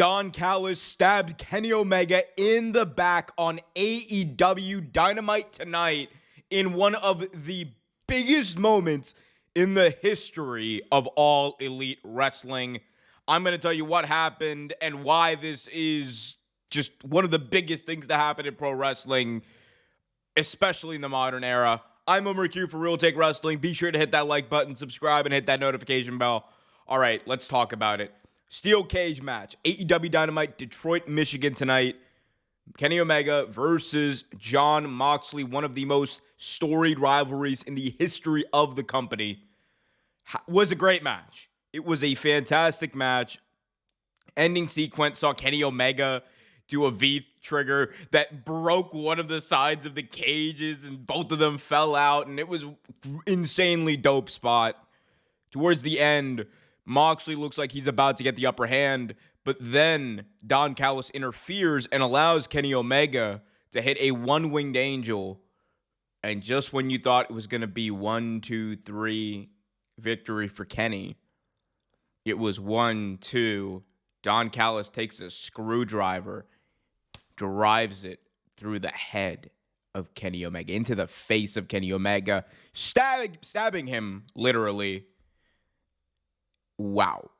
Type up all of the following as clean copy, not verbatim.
Don Callis stabbed Kenny Omega in the back on AEW Dynamite tonight in one of the biggest moments in the history of all elite wrestling. I'm going to tell you what happened and why this is just one of the biggest things to happen in pro wrestling, especially in the modern era. I'm Omer for Real Take Wrestling. Be sure to hit that like button, subscribe, and hit that notification bell. All right, let's talk about it. Steel cage match, AEW Dynamite, Detroit, Michigan tonight. Kenny Omega versus Jon Moxley, one of the most storied rivalries in the history of the company. Was a great match. It was a fantastic match. Ending sequence saw Kenny Omega do a V-trigger that broke one of the sides of the cages, and both of them fell out, and it was insanely dope spot. Towards the end, Moxley looks like he's about to get the upper hand, but then Don Callis interferes and allows Kenny Omega to hit a one-winged angel. And just when you thought it was going to be 1, 2, 3 victory for Kenny, it was 1, 2. Don Callis takes a screwdriver, drives it through the head of Kenny Omega, into the face of Kenny Omega, stabbing him literally. Wow.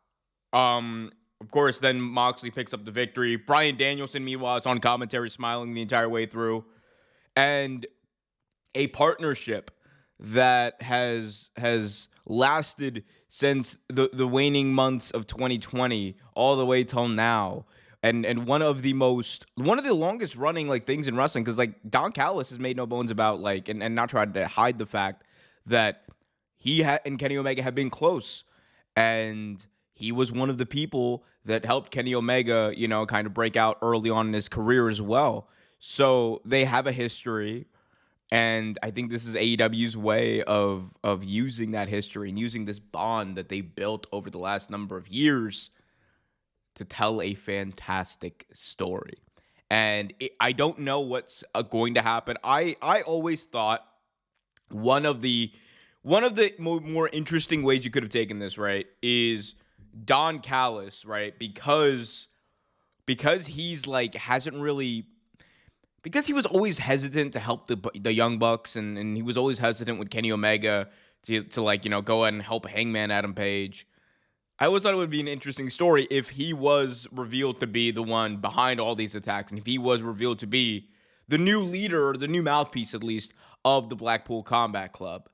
Of course, then Moxley picks up the victory. Bryan Danielson, meanwhile, is on commentary smiling the entire way through. And a partnership that has lasted since the waning months of 2020 all the way till now. And one of the longest running things in wrestling, because Don Callis has made no bones about and not tried to hide the fact that he and Kenny Omega have been close. And he was one of the people that helped Kenny Omega, kind of break out early on in his career as well. So they have a history, and I think this is AEW's way of using that history and using this bond that they built over the last number of years to tell a fantastic story. And I don't know what's going to happen. I always thought one of the more interesting ways you could have taken this, right, is Don Callis, right, because he's hasn't really, because he was always hesitant to help the Young Bucks, and he was always hesitant with Kenny Omega to go ahead and help Hangman Adam Page. I always thought it would be an interesting story if he was revealed to be the one behind all these attacks, and if he was revealed to be the new leader, or the new mouthpiece at least, of the Blackpool Combat Club.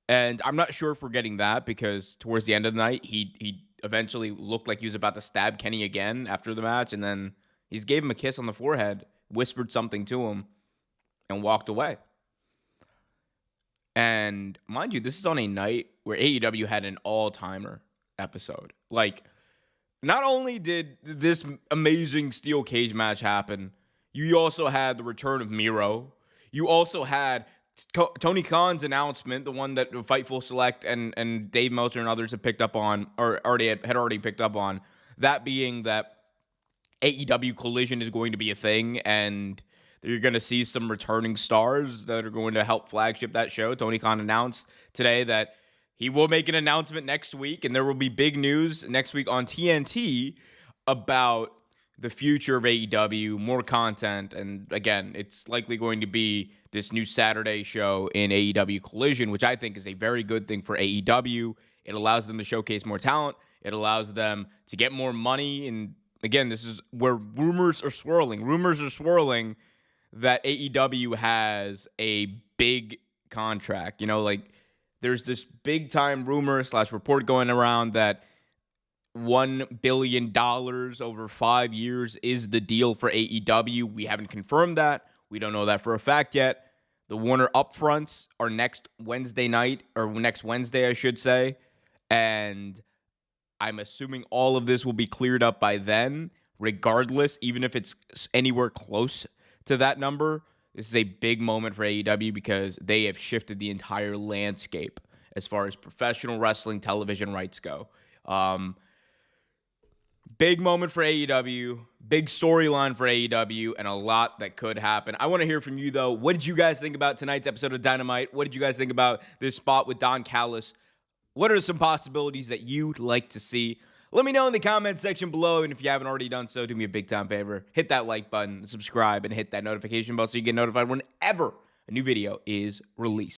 And I'm not sure if we're getting that, because towards the end of the night, he eventually looked like he was about to stab Kenny again after the match, and then he gave him a kiss on the forehead, whispered something to him, and walked away. And mind you, this is on a night where AEW had an all-timer episode. Not only did this amazing steel cage match happen, you also had the return of Miro. You also had Tony Khan's announcement, the one that Fightful Select and Dave Meltzer and others had picked up on, or had already picked up on, that being that AEW Collision is going to be a thing, and you're going to see some returning stars that are going to help flagship that show. Tony Khan announced today that he will make an announcement next week, and there will be big news next week on TNT about the future of AEW, more content, and again, it's likely going to be this new Saturday show in AEW Collision, which I think is a very good thing for AEW. It allows them to showcase more talent. It allows them to get more money, and again, this is where rumors are swirling. Rumors are swirling that AEW has a big contract. There's this big-time rumor / report going around that $1 billion over 5 years is the deal for AEW. We haven't confirmed that. We don't know that for a fact yet. The Warner upfronts are next Wednesday night, or next Wednesday, I should say. And I'm assuming all of this will be cleared up by then, regardless, even if it's anywhere close to that number. This is a big moment for AEW because they have shifted the entire landscape as far as professional wrestling television rights go. Big moment for AEW, big storyline for AEW, and a lot that could happen. I want to hear from you, though. What did you guys think about tonight's episode of Dynamite? What did you guys think about this spot with Don Callis? What are some possibilities that you'd like to see? Let me know in the comment section below, and if you haven't already done so, do me a big time favor. Hit that like button, subscribe, and hit that notification bell so you get notified whenever a new video is released.